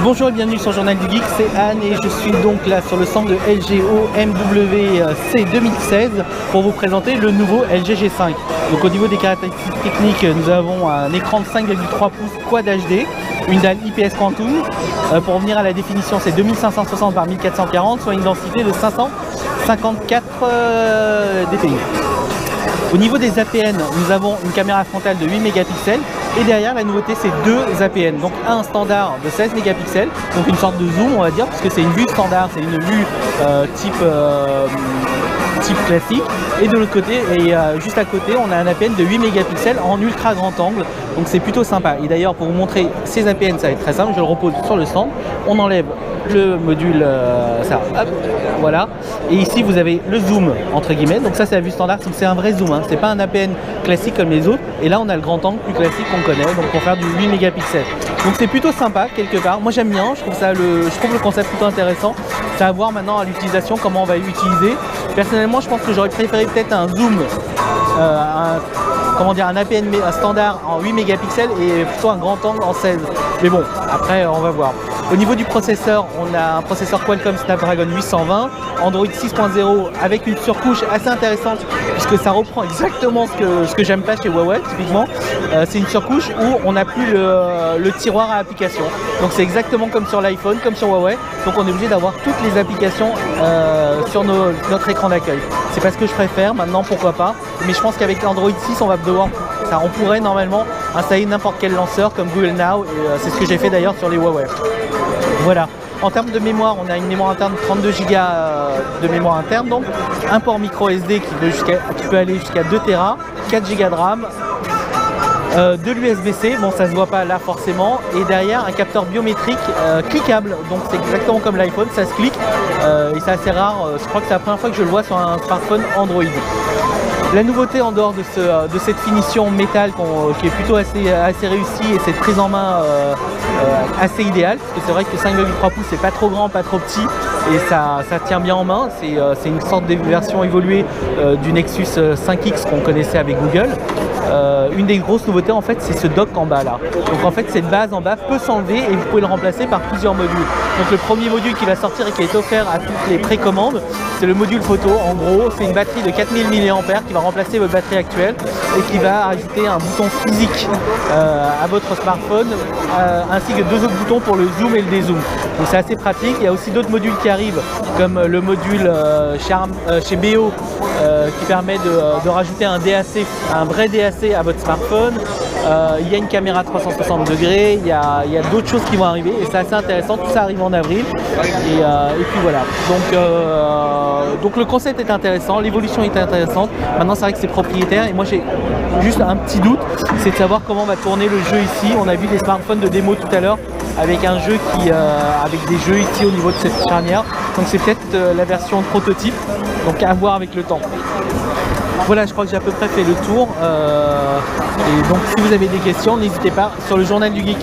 Bonjour et bienvenue sur le Journal du Geek, c'est Anne et je suis donc là sur le stand de LG OMWC 2016 pour vous présenter le nouveau LG G5. Donc au niveau des caractéristiques techniques, nous avons un écran de 5,3 pouces Quad HD, une dalle IPS Quantum. Pour revenir à la définition, c'est 2560 par 1440, soit une densité de 554 dpi. Au niveau des APN, nous avons une caméra frontale de 8 mégapixels et derrière la nouveauté c'est deux APN, donc un standard de 16 mégapixels, donc une sorte de zoom on va dire, puisque c'est une vue standard, c'est une vue type classique, et de l'autre côté, et juste à côté, on a un APN de 8 mégapixels en ultra grand angle, donc c'est plutôt sympa. Et d'ailleurs pour vous montrer ces APN, ça va être très simple, je le repose sur le stand, on enlève le module, ça, hop, voilà, et ici vous avez le zoom entre guillemets, donc ça c'est la vue standard, donc c'est un vrai zoom, hein. C'est pas un APN classique comme les autres, et là on a le grand angle plus classique qu'on connaît, donc pour faire du 8 mégapixels. Donc c'est plutôt sympa quelque part, moi j'aime bien, je trouve le concept plutôt intéressant. C'est à voir maintenant à l'utilisation comment on va l'utiliser. Personnellement je pense que j'aurais préféré peut-être un zoom, un APN standard en 8 mégapixels et plutôt un grand angle en 16. Mais bon, après on va voir. Au niveau du processeur, on a un processeur Qualcomm Snapdragon 820, Android 6.0 avec une surcouche assez intéressante puisque ça reprend exactement ce que j'aime pas chez Huawei typiquement. C'est une surcouche où on n'a plus le tiroir à applications. Donc c'est exactement comme sur l'iPhone, comme sur Huawei. Donc on est obligé d'avoir toutes les applications sur notre écran d'accueil. C'est pas ce que je préfère, maintenant pourquoi pas. Mais je pense qu'avec l'Android 6, on pourrait normalement installer n'importe quel lanceur comme Google Now, et c'est ce que j'ai fait d'ailleurs sur les Huawei. Voilà. En termes de mémoire, on a une mémoire interne 32 Go de mémoire interne, donc un port micro SD qui peut aller jusqu'à 2 Tera, 4 Go de RAM, de l'USB-C, bon ça se voit pas là forcément, et derrière un capteur biométrique cliquable, donc c'est exactement comme l'iPhone, ça se clique, et c'est assez rare, je crois que c'est la première fois que je le vois sur un smartphone Android. La nouveauté en dehors de cette finition métal qui est plutôt assez réussie et cette prise en main assez idéale, parce que c'est vrai que 5,3 pouces c'est pas trop grand, pas trop petit et ça tient bien en main, c'est une sorte de version évoluée du Nexus 5X qu'on connaissait avec Google. Une des grosses nouveautés en fait c'est ce dock en bas là, donc en fait cette base en bas peut s'enlever et vous pouvez le remplacer par plusieurs modules. Donc le premier module qui va sortir et qui est offert à toutes les précommandes, c'est le module photo. En gros c'est une batterie de 4000 mAh qui va remplacer votre batterie actuelle et qui va ajouter un bouton physique à votre smartphone, ainsi que deux autres boutons pour le zoom et le dézoom. Donc c'est assez pratique. Il y a aussi d'autres modules qui arrivent comme le module chez BO qui permet de rajouter un DAC, un vrai DAC à votre smartphone. Il y a une caméra 360 degrés, il y a d'autres choses qui vont arriver et c'est assez intéressant, tout ça arrive en avril et puis voilà. Donc le concept est intéressant, l'évolution est intéressante. Maintenant c'est vrai que c'est propriétaire et moi j'ai juste un petit doute, c'est de savoir comment va tourner le jeu ici. On a vu des smartphones de démo tout à l'heure avec un jeu avec des jeux ici au niveau de cette charnière, donc c'est peut-être la version prototype, donc à voir avec le temps. Voilà, je crois que j'ai à peu près fait le tour. Et donc si vous avez des questions, n'hésitez pas sur le Journal du Geek.